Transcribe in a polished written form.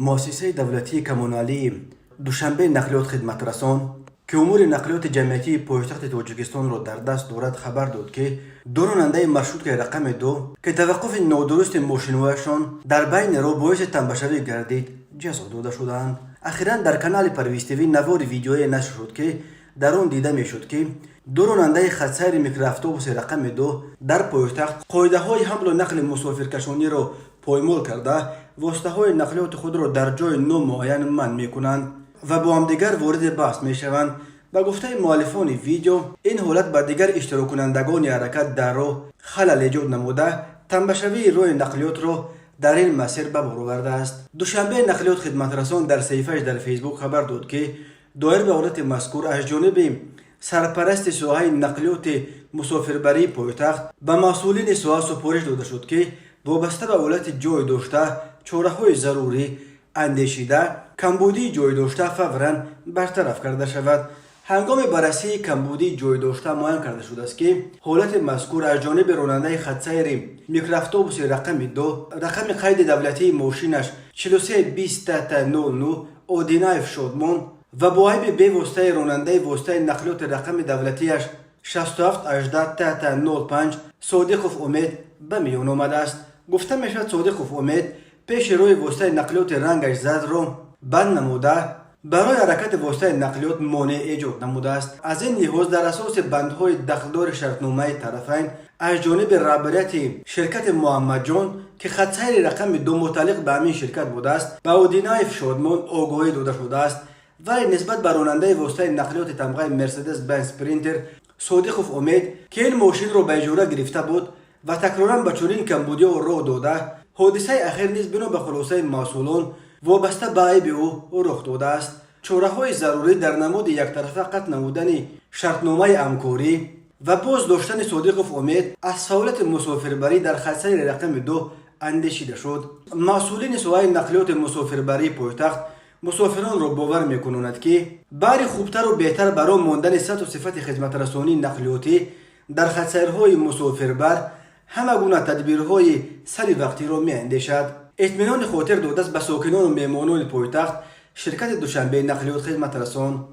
مؤسسه دولتی کمونالی دوشنبه نقلیات خدمت رسان که امور نقلیات جمعیتی پایتخت تاجیکستان را در دست دارد خبر داد که دو راننده مرشود که رقم 2 که توقف نادرست ماشین‌هایشان در بین راه باعث تنبشوی گردید جزا داده شدند. اخیراً در کانال پرویز تیوی نوار ویدیوی نشر شد که در آن دیده میشد که دو راننده خودسیر میکرواتوبوس رقم 2 در پایتخت قاعده‌های حمل و نقل مسافرکشانی را پایمال کرده واسطه‌های نقلیات خود را در جای نامعین منع می‌کنند و با همدیگر وارد بحث می‌شوند. به گفته مؤلفان ویدیو این حالت به دیگر اشتراک کنندگان حرکت در راه خلل ایجاد نموده تنبشوی راه نقلیات را در این مسیر به بار آورده است. دوشنبه نقلیات خدمت رسان در صفحه‌اش در فیسبوک خبر داد که دایر به حالت مذکور از جانب سرپرست ساحه نقلیات مسافربری پایتخت به مسئولین ساحه سپارش داده شد که وابسته به حالت جای داشته چاره‌های ضروری اندیشیده کمبودی جای داشته فوراً برطرف کرده شود. هنگام بررسی کمبودی جای داشته معین کرده شده است که حالت مذکور از جانب راننده خودسیر میکرواتوبوس رقم 2 رقم قید دولتی ماشینش 4320-00 اودینایف شادمان و با عیب به واسطه راننده واسطه نقلیات رقم دولتیش 6718-05 صادقوف امید به میان آمده است. گفته میشد صادقوف امید پیش روی واسطه نقلیات رنگش زرد را بند نموده برای حرکت واسطه نقلیات مانع ایجاد نموده است. از این لحاظ در اساس بندهای دخلدار شرطنامه طرفین از جانب رهبریت شرکت محمد جان که خودسیر رقم 2 متعلق به همین شرکت بوده است به اودینایف شادمان آگاهی داده شده است، ولی نسبت به راننده واسطه نقلیات تمغه مرسدس بنز اسپرینتر صادقوف امید که این ماشین را به اجاره گرفته بود و تکرارا به چنین کمبودی و راه داده حادثه اخیر نیز بنا به خلاصه مسئولان وابسته به عیب او رخ داده است. چاره‌های ضروری در نمود یک طرفه قطع نمودن شرطنامه همکاری و باز داشتن صادقوف امید از فعالیت مسافربری در خودسیر رقم 2 اندیشیده شد. مسئولین ساحه نقلیات مسافربری پایتخت مسافران را باور می‌کنند که باری خوبتر و بهتر برای ماندن سطح و صفت خدمت رسانی نقلیاتی در خودسیرهای مسافربر همه گونه تدبیرهای سری وقتی را می‌اندیشد. اطمینان خاطر داده است به ساکنان و مهمانان پایتخت شرکت دوشنبه نقلیات خدمت رسان.